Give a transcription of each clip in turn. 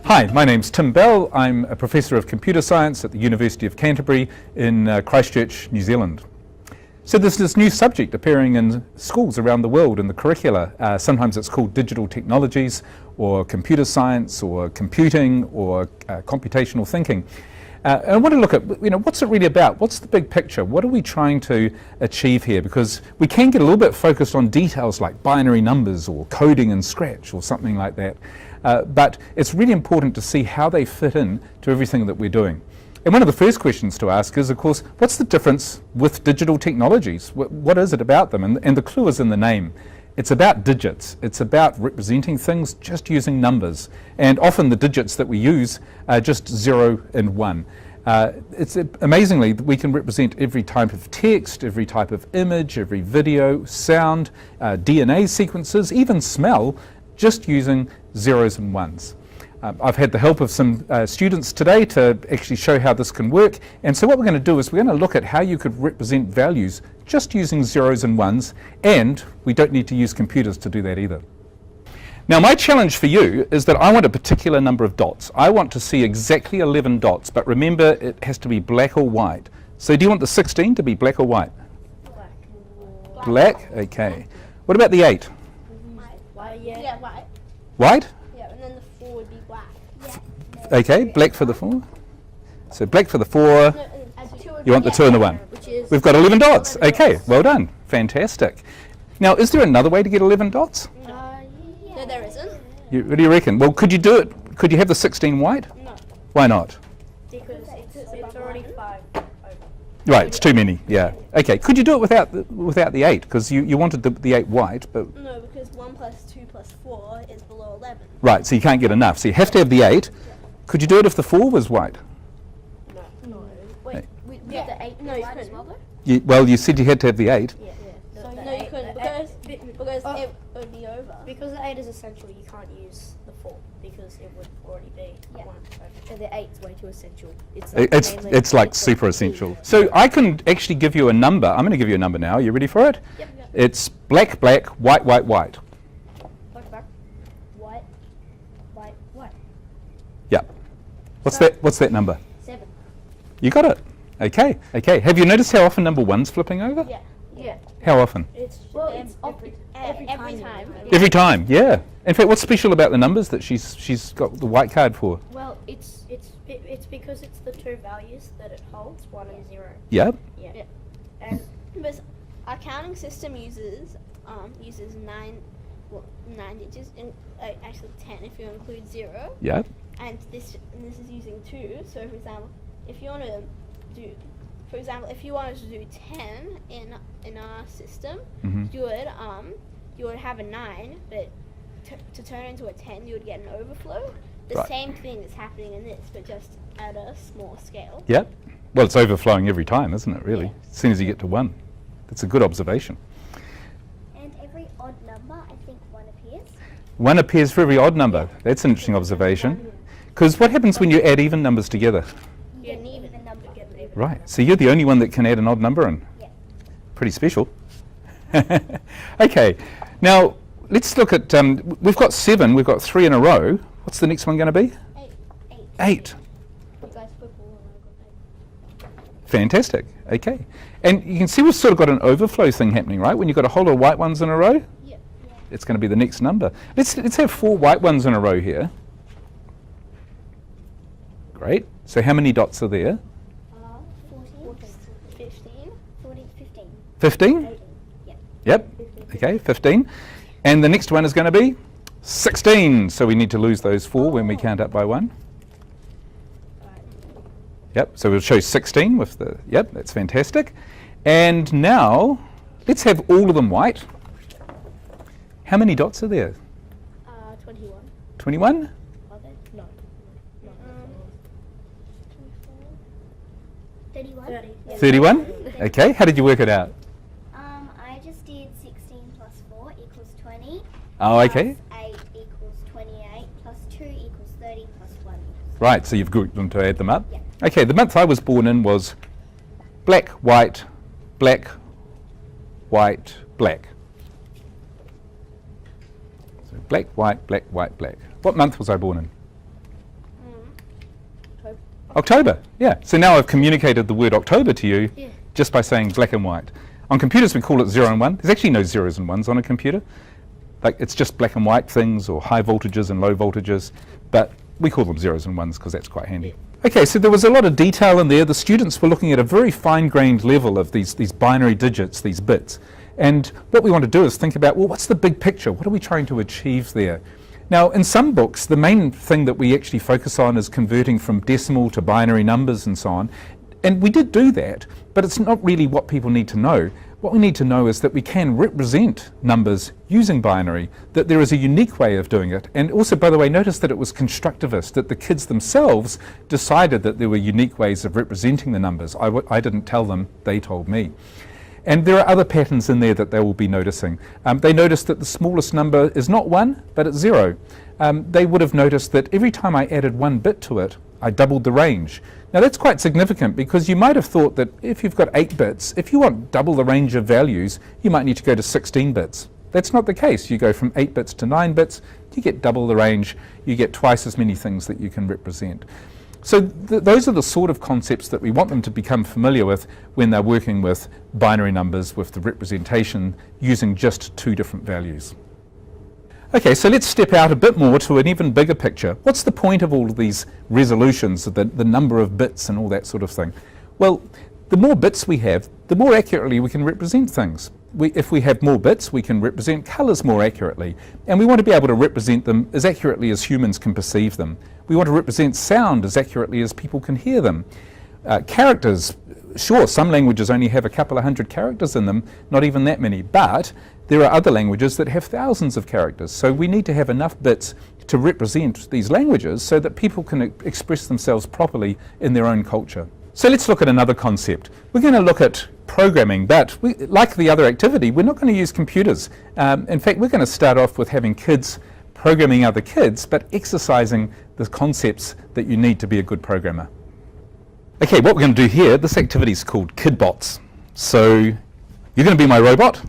Hi, my name's Tim Bell. I'm a Professor of Computer Science at the University of Canterbury in Christchurch, New Zealand. So there's this new subject appearing in schools around the world in the curricula. Sometimes it's called digital technologies or computer science or computing or computational thinking. And I want to look at, what's it really about? What's the big picture? What are we trying to achieve here? Because we can get a little bit focused on details like binary numbers or coding in Scratch or something like that. But it's really important to see how they fit in to everything that we're doing. And one of the first questions to ask is, of course, what's the difference with digital technologies? What is it about them? And the clue is in the name. It's about digits. It's about representing things just using numbers. And often the digits that we use are just 0 and 1. Amazingly, we can represent every type of text, every type of image, every video, sound, DNA sequences, even smell, just using zeros and ones. I've had the help of some students today to actually show how this can work. And so what we're going to do is we're going to look at how you could represent values just using zeros and ones, and we don't need to use computers to do that either. Now my challenge for you is that I want a particular number of dots. I want to see exactly 11 dots, but remember it has to be black or white. So do you want the 16 to be black or white? Black. Black? Okay. What about the 8? White. Yeah, white. White? Yeah, and then the 4 would be black. Yeah. Okay, black for the 4. So black for the 4. You want the 2 and the 1. We've got 11 dots. Okay, well done. Fantastic. Now, is there another way to get 11 dots? No, there isn't. What do you reckon? Well, could you do it? Could you have the 16 white? No. Why not? Because it's already 5. Right, it's too many. Yeah. Okay. Could you do it without the 8? Because you wanted the 8 white, but no, because 1 plus 2 plus 4 is below 11. right. So you can't get enough. So you have to have the 8. Yeah. Could you do it if the 4 was white? No. Wait. We have the 8. No, you couldn't. Well, you said you had to have the 8. Yeah. So no, you couldn't because it would be over. Because the 8 is essential, you can't use the 4 because it would already be 1. And the 8 is way too essential. It's like super essential. So I can actually give you a number. I'm going to give you a number now. Are you ready for it? Yep. It's black, black, white, white, white. Black, black, white, white, white. Yeah. What's that number? 7. You got it. Okay. Okay. Have you noticed how often number 1's flipping over? Yeah. How often? It's Every time. Every time. Yeah. In fact, what's special about the numbers that she's got the white card for? Well, it's because it's the 2 values that it holds, 1 and 0. Yeah. Yeah. And But our counting system uses 9 digits, and actually 10 if you include 0. Yeah. And this is using 2. So for example, if you want to do, if you wanted to do 10 in our system, you would have a 9, but to turn into a 10, you would get an overflow. The Right. same thing is happening in this, but just at a small scale. Yeah. Well, it's overflowing every time, isn't it, really? Yeah. As soon as you get to 1. That's a good observation. And every odd number, I think 1 appears. 1 appears for every odd number. That's an interesting observation. Because what happens when you add even numbers together? You get an even number. Right. So you're the only one that can add an odd number in. Yeah. Pretty special. Okay. Now, let's look at, we've got 7, we've got 3 in a row. What's the next one going to be? 8. You guys put 4 and I got 8. Fantastic. Okay. And you can see we've sort of got an overflow thing happening, right? When you've got a whole lot of white ones in a row, Yeah. it's going to be the next number. Let's have 4 white ones in a row here. Great. So how many dots are there? 14, 15. 15. 15? Yeah. Yep. Okay, 15. And the next one is going to be 16. So we need to lose those 4 when we count up by 1. Yep, so we'll show 16 with the, yep, that's fantastic. And now, let's have all of them white. How many dots are there? 21. 21? are they? No. 31. 30. 31? Okay, how did you work it out? I just did 16 plus 4 equals 20. Oh, okay. Plus 8 equals 28. Plus 2 equals 30 plus 1. Right, so you've grouped them to add them up. Yeah. Okay, the month I was born in was black, white, black, white, black. So black, white, black, white, black. What month was I born in? October, yeah. So now I've communicated the word October to you just by saying black and white. On computers we call it 0 and 1. There's actually no zeros and ones on a computer. Like it's just black and white things or high voltages and low voltages, but we call them zeros and ones because that's quite handy. Okay, so there was a lot of detail in there. The students were looking at a very fine-grained level of these binary digits, these bits. And what we want to do is think about, well, what's the big picture? What are we trying to achieve there? Now, in some books, the main thing that we actually focus on is converting from decimal to binary numbers and so on. And we did do that, but it's not really what people need to know. What we need to know is that we can represent numbers using binary, that there is a unique way of doing it. And also, by the way, notice that it was constructivist, that the kids themselves decided that there were unique ways of representing the numbers. I didn't tell them, they told me. And there are other patterns in there that they will be noticing. They noticed that the smallest number is not 1, but it's 0. They would have noticed that every time I added 1 bit to it, I doubled the range. Now that's quite significant because you might have thought that if you've got 8 bits, if you want double the range of values, you might need to go to 16 bits. That's not the case. You go from 8 bits to 9 bits, you get double the range, you get twice as many things that you can represent. So those are the sort of concepts that we want them to become familiar with when they're working with binary numbers, with the representation using just 2 different values. Okay, so let's step out a bit more to an even bigger picture. What's the point of all of these resolutions, the number of bits and all that sort of thing? Well, the more bits we have, the more accurately we can represent things. If we have more bits, we can represent colours more accurately. And we want to be able to represent them as accurately as humans can perceive them. We want to represent sound as accurately as people can hear them. Characters, sure, some languages only have a couple of hundred characters in them, not even that many, but there are other languages that have thousands of characters. So we need to have enough bits to represent these languages so that people can express themselves properly in their own culture. So let's look at another concept. We're going to look at programming, but like the other activity, we're not going to use computers. In fact, we're going to start off with having kids programming other kids, but exercising the concepts that you need to be a good programmer. Okay, what we're going to do here, this activity is called KidBots. So you're going to be my robot,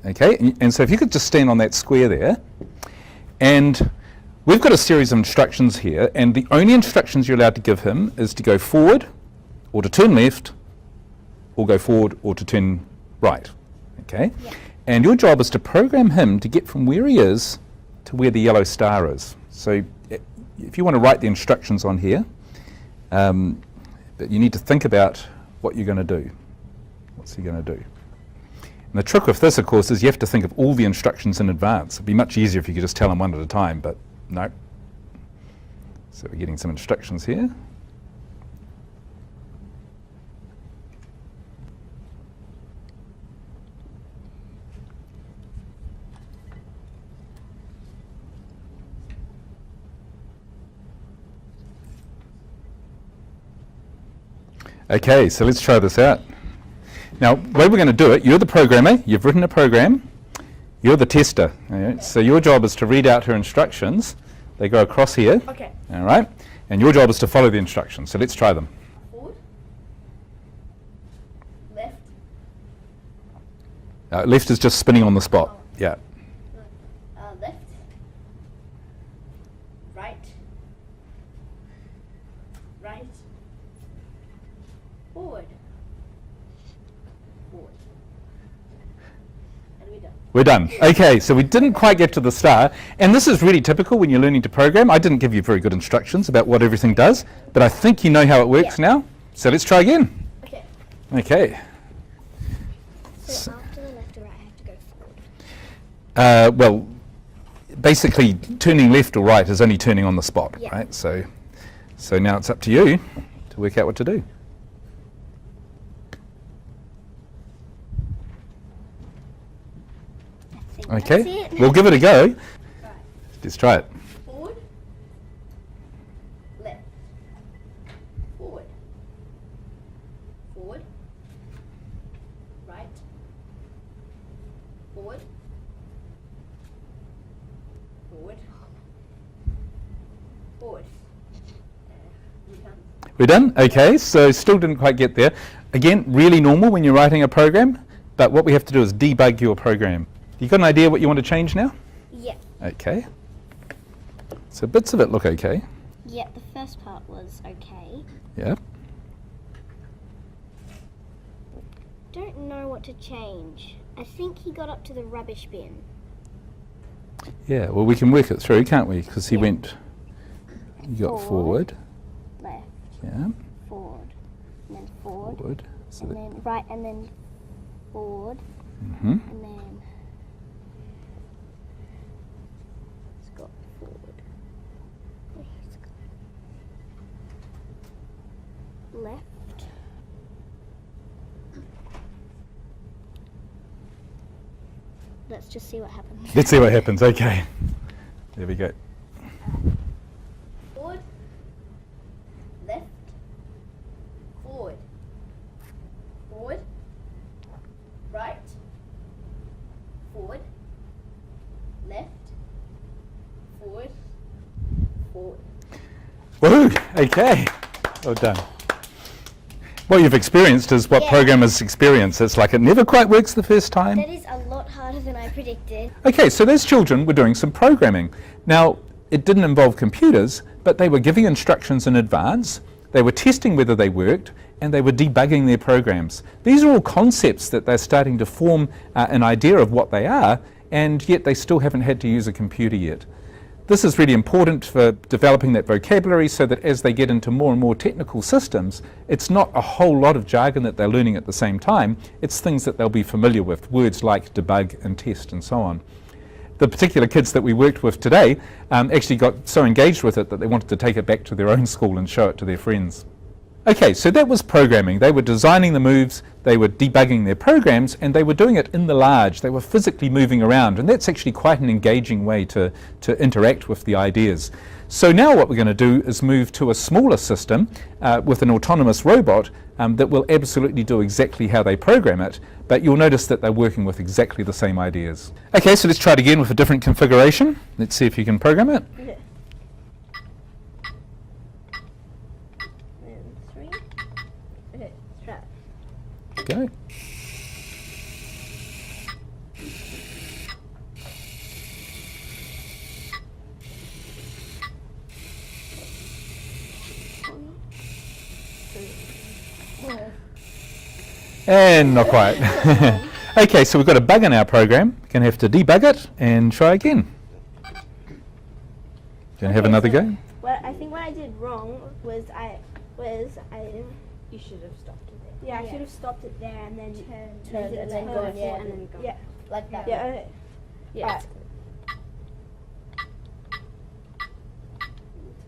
okay? And so if you could just stand on that square there, and we've got a series of instructions here, and the only instructions you're allowed to give him is to go forward, or to turn left, or go forward, or to turn right, okay? Yeah. And your job is to program him to get from where he is to where the yellow star is. So if you want to write the instructions on here, but you need to think about what you're going to do. What's he going to do? And the trick with this, of course, is you have to think of all the instructions in advance. It'd be much easier if you could just tell them one at a time, but no. So we're getting some instructions here. Okay, so let's try this out. Now, the way we're going to do it, you're the programmer, you've written a program, you're the tester. Right? So your job is to read out her instructions. They go across here. Okay. All right? And your job is to follow the instructions. So let's try them. Forward. Left. Left is just spinning on the spot. Oh. Yeah. Left. Right. Right. Forward. Forward. And we're done. We're done. Okay, so we didn't quite get to the star, and this is really typical when you're learning to program. I didn't give you very good instructions about what everything does, but I think you know how it works now. So let's try again. Okay. Okay. So after the left or right, I have to go forward. Well, basically, turning left or right is only turning on the spot, Yeah. right? So now it's up to you to work out what to do. That's Okay, it. we'll give it a go. Right. Let's try it. Forward. Left. Forward. Forward. Right. Forward. Forward. Forward. We're done? Okay, so still didn't quite get there. Again, really normal when you're writing a program, but what we have to do is debug your program. You got an idea what you want to change now? Yeah. Okay. So bits of it look okay. Yeah, the first part was okay. Yeah. Don't know what to change. I think he got up to the rubbish bin. Yeah, well, we can work it through, can't we? Because he went, you got forward. Left, Yeah, forward, and then forward, forward. So and then right, and then forward, mm-hmm. and then it's got forward. He's got left. Let's just see what happens. Let's see what happens, okay. There we go. Forward. Left. Forward. Forward. Right. Forward. Left. Forward. Forward. Woohoo! Okay. Well done. What you've experienced is what programmers experience. It's like it never quite works the first time. That is a lot harder than I predicted. Okay, so those children were doing some programming. Now, it didn't involve computers, but they were giving instructions in advance, they were testing whether they worked, and they were debugging their programs. These are all concepts that they're starting to form an idea of what they are, and yet they still haven't had to use a computer yet. This is really important for developing that vocabulary so that as they get into more and more technical systems, it's not a whole lot of jargon that they're learning at the same time, it's things that they'll be familiar with, words like debug and test and so on. The particular kids that we worked with today actually got so engaged with it that they wanted to take it back to their own school and show it to their friends. Okay, so that was programming. They were designing the moves, they were debugging their programs, and they were doing it in the large. They were physically moving around, and that's actually quite an engaging way to interact with the ideas. So now what we're going to do is move to a smaller system with an autonomous robot that will absolutely do exactly how they program it, but you'll notice that they're working with exactly the same ideas. Okay, so let's try it again with a different configuration. Let's see if you can program it. Okay. And 3. Okay, let's try it. Go. And not quite. Okay, so we've got a bug in our program. We're going to have to debug it and try again. Going to have another go? Well, I think what I did wrong was I You should have stopped it there. I should have stopped it there and then Turned and then gone forward and then gone. Yeah. Like that. Yeah. Okay. Yeah. Alright.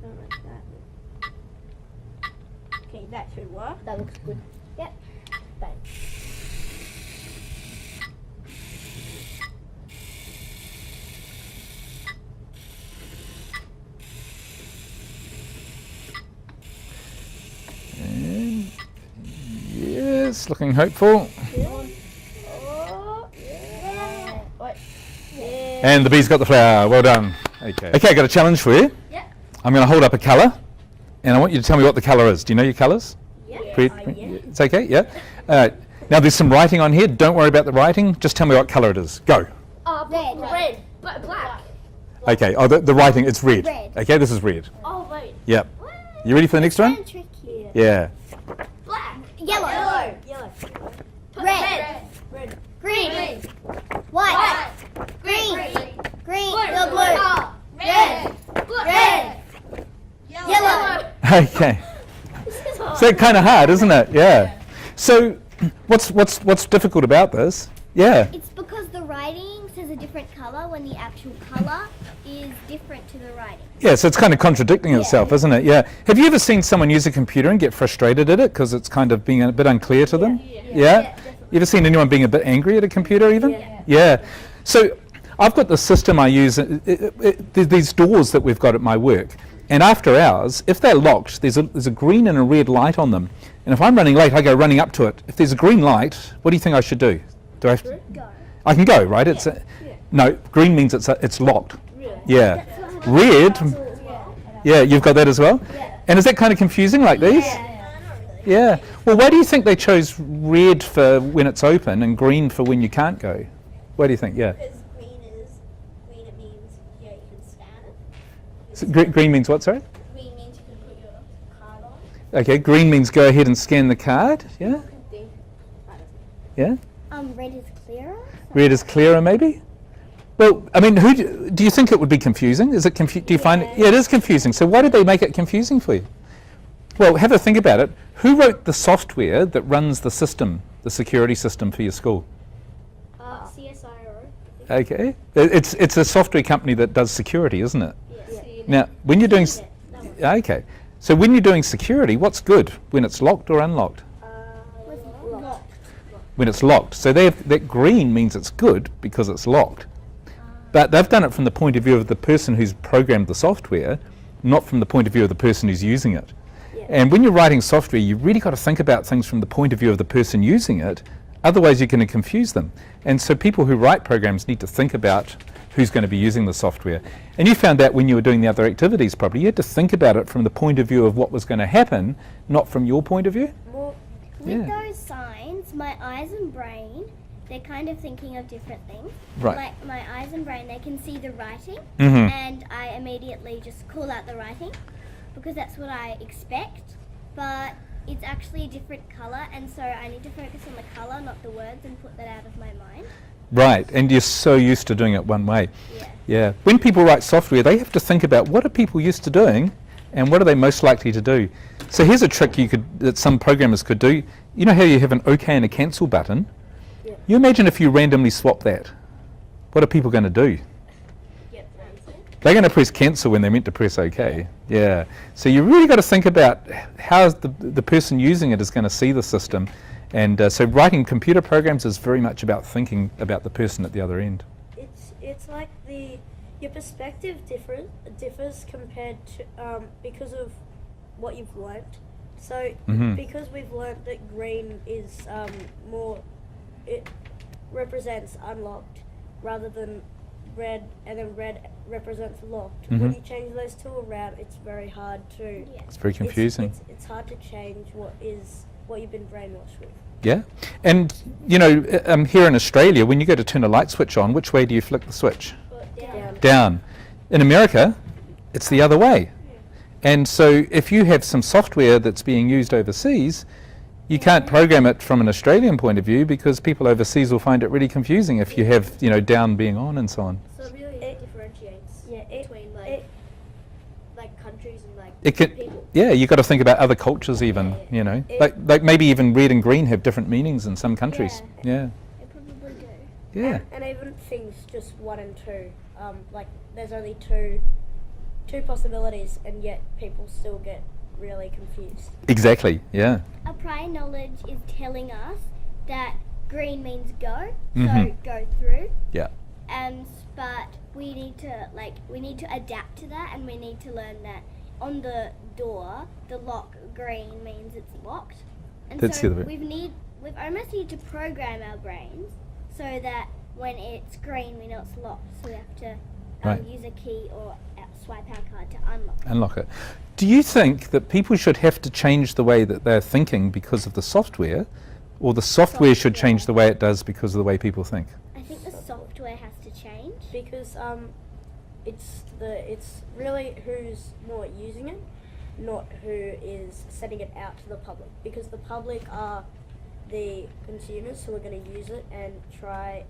Turn like that. Okay, that should work. That looks good. Yep. Bang. And yes, looking hopeful. Oh, yeah. What? Yeah. And the bee's got the flower. Well done. Okay, I've got a challenge for you. Yeah. I'm going to hold up a colour, and I want you to tell me what the colour is. Do you know your colours? Yeah. It's okay, yeah? Now there's some writing on here. Don't worry about the writing. Just tell me what colour it is. Go. Red. Red. Black. Okay, oh, the writing, it's red. Red. Okay, this is red. Oh, wait. Yep. You ready for the next one? Tricky. Yeah. Black. Yellow. Yellow. Red. Red. Green. White. Green. Green. Blue. Red. Red. Yellow. Okay. So kind of hard, isn't it? Yeah. So what's difficult about this? Yeah. It's because the writing says a different colour when the actual colour is different to the writing. Yeah, so it's kind of contradicting itself, isn't it? Yeah. Have you ever seen someone use a computer and get frustrated at it because it's kind of being a bit unclear to them? Yeah? You ever seen anyone being a bit angry at a computer even? Yeah. So I've got the system I use, these doors that we've got at my work, and after hours, if they're locked, there's a green and a red light on them. And if I'm running late, I go running up to it. If there's a green light, what do you think I should do? Do I have to? Go. I can go, right? It's no, green means it's locked. Yeah. Red, yeah, you've got that as well? And is that kind of confusing like these? Yeah. Well, why do you think they chose red for when it's open and green for when you can't go? What do you think? Yeah. Because green, it means, you can scan it. So green means what, sorry? Green means you can put your card on. Okay, green means go ahead and scan the card. Yeah? Yeah? Red is clearer. Red is clearer, maybe? Well, I mean, do you think it would be confusing? Is it do you find it? Yeah, it is confusing. So why did they make it confusing for you? Well, have a think about it. Who wrote the software that runs the system, the security system for your school? CSIRO. Okay. It's a software company that does security, isn't it? Yes. Now, when you're doing... Okay. So when you're doing security, what's good? When it's locked or unlocked? Locked. When it's locked. So that green means it's good because it's locked. But they've done it from the point of view of the person who's programmed the software, not from the point of view of the person who's using it. Yeah. And when you're writing software, you've really got to think about things from the point of view of the person using it, otherwise you're going to confuse them. And so people who write programs need to think about who's going to be using the software. And you found that when you were doing the other activities probably, you had to think about it from the point of view of what was going to happen, not from your point of view. Well, With Yeah. those signs, my eyes and brain, they're kind of thinking of different things. Right. Like my eyes and brain, they can see the writing, Mhm. and I immediately just call out the writing because that's what I expect. But it's actually a different color, and so I need to focus on the color, not the words, and put that out of my mind. Right, and you're so used to doing it one way. Yeah. Yeah. When people write software, they have to think about what are people used to doing and what are they most likely to do. So here's a trick that some programmers could do. You know how you have an OK and a cancel button? Yeah. You imagine if you randomly swap that. What are people going to do? get fancy. They're going to press cancel when they're meant to press OK. Yeah. So you really got to think about how the person using it is going to see the system. And so writing computer programs is very much about thinking about the person at the other end. It's like your perspective differs compared to because of what you've learnt. So Mhm. because we've learnt that green is more, it represents unlocked rather than red, and then red represents locked. When Mhm. you change those two around, it's very hard to. Yeah. It's very confusing. It's hard to change what you've been brainwashed with. Yeah, and you know, here in Australia, when you go to turn a light switch on, which way do you flick the switch? Down. Down. In America, it's the other way. And so if you have some software that's being used overseas, you can't program it from an Australian point of view because people overseas will find it really confusing if you have, you know, down being on and so on. So So really it differentiates between like countries and like It can, people. yeah, you've got to think about other cultures even, you know. Like maybe even red and green have different meanings in some countries. Yeah. They probably do. Yeah. And even things just 1 and 2, like there's only two possibilities, and yet people still get really confused. Exactly. Yeah. Our prior knowledge is telling us that green means go, Mhm. so go through. Yeah. But we need to adapt to that, and we need to learn that on the door, the lock green means it's locked. And That's so the other way. we've almost need to program our brains so that when it's green, we know it's locked. So we have to Right. use a key or swipe our card to unlock. Unlock it. Do you think that people should have to change the way that they're thinking because of the software, or the software should change the way it does because of the way people think? I think the software has to change. Because it's really who's more using it, not who is sending it out to the public. Because the public are the consumers who are going to use it and try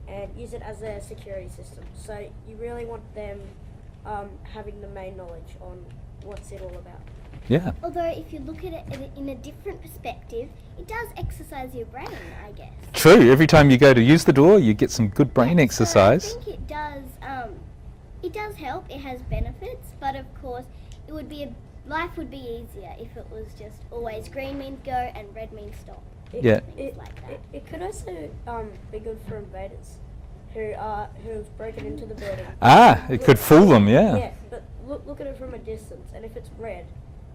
and use it as a security system. So you really want them having the main knowledge on what's it all about. Yeah. Although if you look at it in a different perspective, it does exercise your brain, I guess. True. Every time you go to use the door, you get some good brain So exercise. I think it does. It does help. It has benefits, but of course, life would be easier if it was just always green means go and red means stop. Yeah. Things like that. It could also be good for invaders who've broken into the building. Ah, it could fool them. Yeah, Yeah. but look at it from a distance, and if it's red,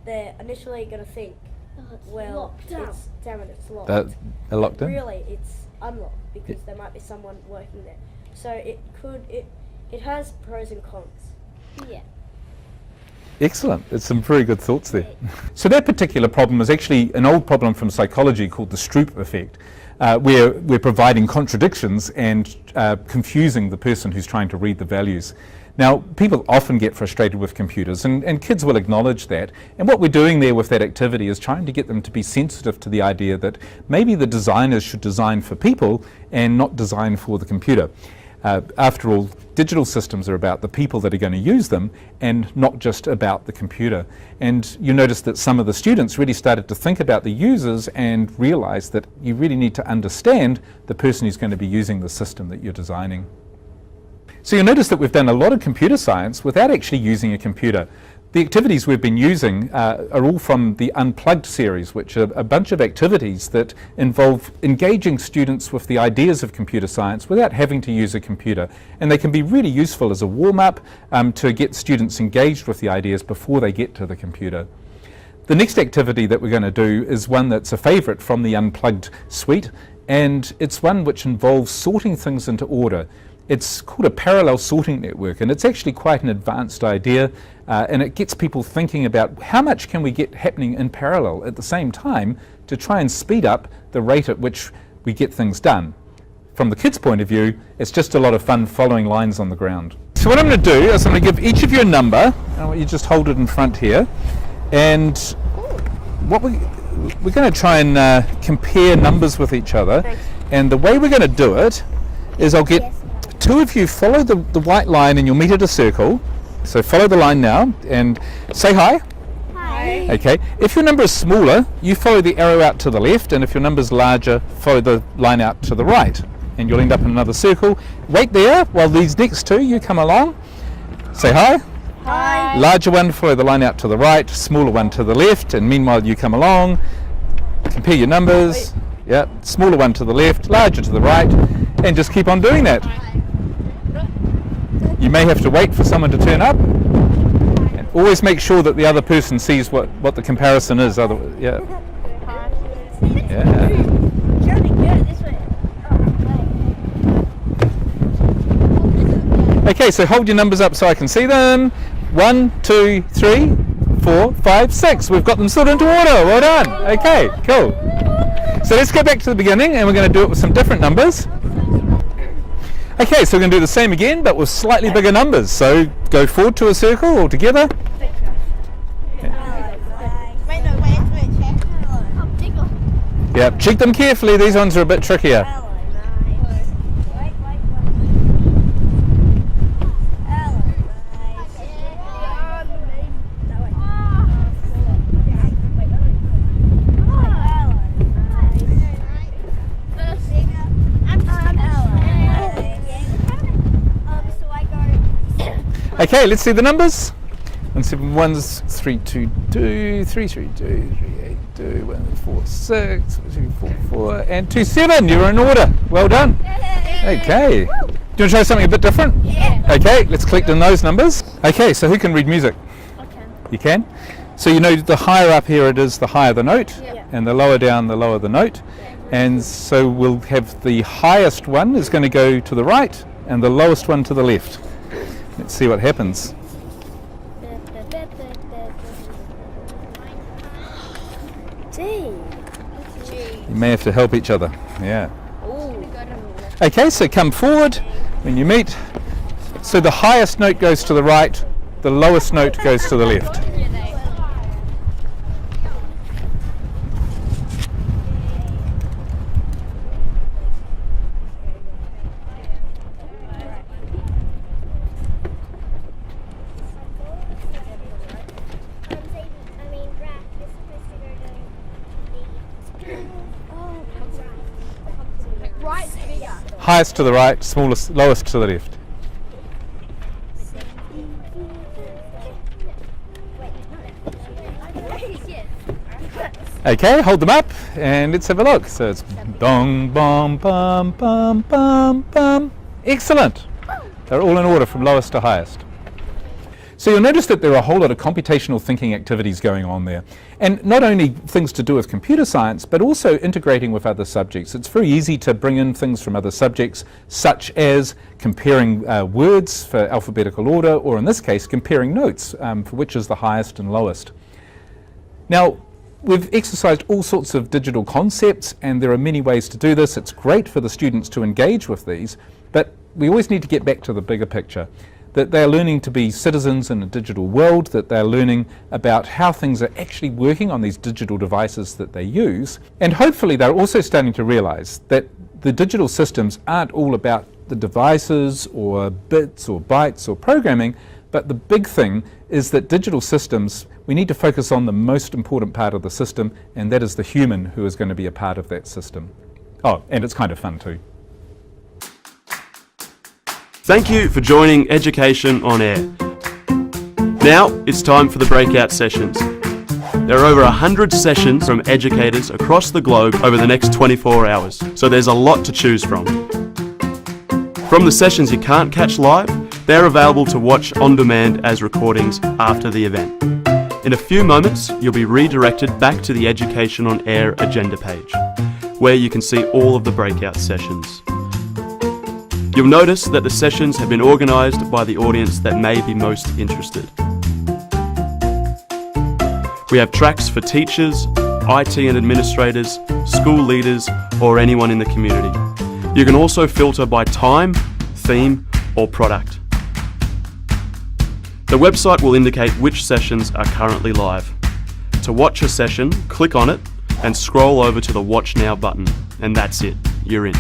they're initially going to think, Oh, it's well, locked up. it's locked. They're locked in. Really, it's unlocked because there might be someone working there. So it has pros and cons. Yeah. Excellent. There's some very good thoughts there. So that particular problem is actually an old problem from psychology called the Stroop effect, where we're providing contradictions and confusing the person who's trying to read the values. Now, people often get frustrated with computers, and kids will acknowledge that. And what we're doing there with that activity is trying to get them to be sensitive to the idea that maybe the designers should design for people and not design for the computer. After all, digital systems are about the people that are going to use them and not just about the computer. And you notice that some of the students really started to think about the users and realize that you really need to understand the person who's going to be using the system that you're designing. So you'll notice that we've done a lot of computer science without actually using a computer. The activities we've been using are all from the Unplugged series, which are a bunch of activities that involve engaging students with the ideas of computer science without having to use a computer. And they can be really useful as a warm-up to get students engaged with the ideas before they get to the computer. The next activity that we're going to do is one that's a favourite from the Unplugged suite, and it's one which involves sorting things into order. It's called a parallel sorting network, and it's actually quite an advanced idea, and it gets people thinking about how much can we get happening in parallel at the same time to try and speed up the rate at which we get things done. From the kids' point of view, it's just a lot of fun following lines on the ground. So what I'm going to do is I'm going to give each of you a number, and I want you to just hold it in front here, and what we're going to try and compare numbers with each other. And the way we're going to do it is I'll get two of you follow the white line and you'll meet at a circle. So follow the line now and say hi. Hi. Okay. If your number is smaller, you follow the arrow out to the left, and if your number is larger, follow the line out to the right. And you'll end up in another circle. Wait there while these next two, you come along. Say hi. Hi. Larger one, follow the line out to the right, smaller one to the left, and meanwhile you come along. Compare your numbers. Yeah, smaller one to the left, larger to the right, and just keep on doing that. You may have to wait for someone to turn up. And always make sure that the other person sees what the comparison is. Otherwise, yeah. Yeah. Okay, so hold your numbers up so I can see them. 1, 2, 3, 4, 5, 6. We've got them sorted into order. Well done. Okay, cool. So let's go back to the beginning, and we're going to do it with some different numbers. Okay, so we're going to do the same again, but with slightly bigger numbers. So go forward to a circle all together. Yeah, check them carefully. These ones are a bit trickier. Okay, let's see the numbers. 1, 7, 1's 3, 2, 2, 3, 3, 2, 3, 8, 2, 1, 4, 6, 2, 4, 4, and 2, 7. You're in order. Well done. Okay. Do you want to try something a bit different? Yeah. Okay, let's collect in those numbers. Okay, so who can read music? I can. You can? So you know the higher up here it is, the higher the note, and the lower down, the lower the note. And so we'll have the highest one is going to go to the right, and the lowest one to the left. Let's see what happens. You may have to help each other. Yeah. Okay, so come forward when you meet. So the highest note goes to the right, the lowest note goes to the left. Highest to the right, smallest, lowest to the left. Okay, hold them up and let's have a look. So it's dong, bom, bum, bum, bum, bum. Excellent. They're all in order from lowest to highest. So you'll notice that there are a whole lot of computational thinking activities going on there. And not only things to do with computer science, but also integrating with other subjects. It's very easy to bring in things from other subjects, such as comparing words for alphabetical order, or in this case, comparing notes for which is the highest and lowest. Now, we've exercised all sorts of digital concepts, and there are many ways to do this. It's great for the students to engage with these, but we always need to get back to the bigger picture, that they're learning to be citizens in a digital world, that they're learning about how things are actually working on these digital devices that they use, and hopefully they're also starting to realize that the digital systems aren't all about the devices or bits or bytes or programming, but the big thing is that digital systems, we need to focus on the most important part of the system, and that is the human who is going to be a part of that system. Oh, and it's kind of fun too. Thank you for joining Education on Air. Now it's time for the breakout sessions. There are over 100 sessions from educators across the globe over the next 24 hours, so there's a lot to choose from. From the sessions you can't catch live, they're available to watch on demand as recordings after the event. In a few moments, you'll be redirected back to the Education on Air agenda page, where you can see all of the breakout sessions. You'll notice that the sessions have been organised by the audience that may be most interested. We have tracks for teachers, IT and administrators, school leaders, or anyone in the community. You can also filter by time, theme, or product. The website will indicate which sessions are currently live. To watch a session, click on it and scroll over to the Watch Now button, and that's it, you're in.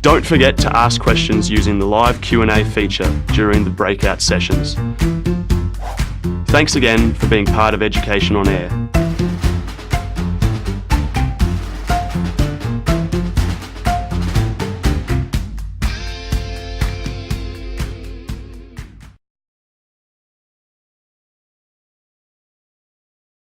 Don't forget to ask questions using the live Q&A feature during the breakout sessions. Thanks again for being part of Education on Air.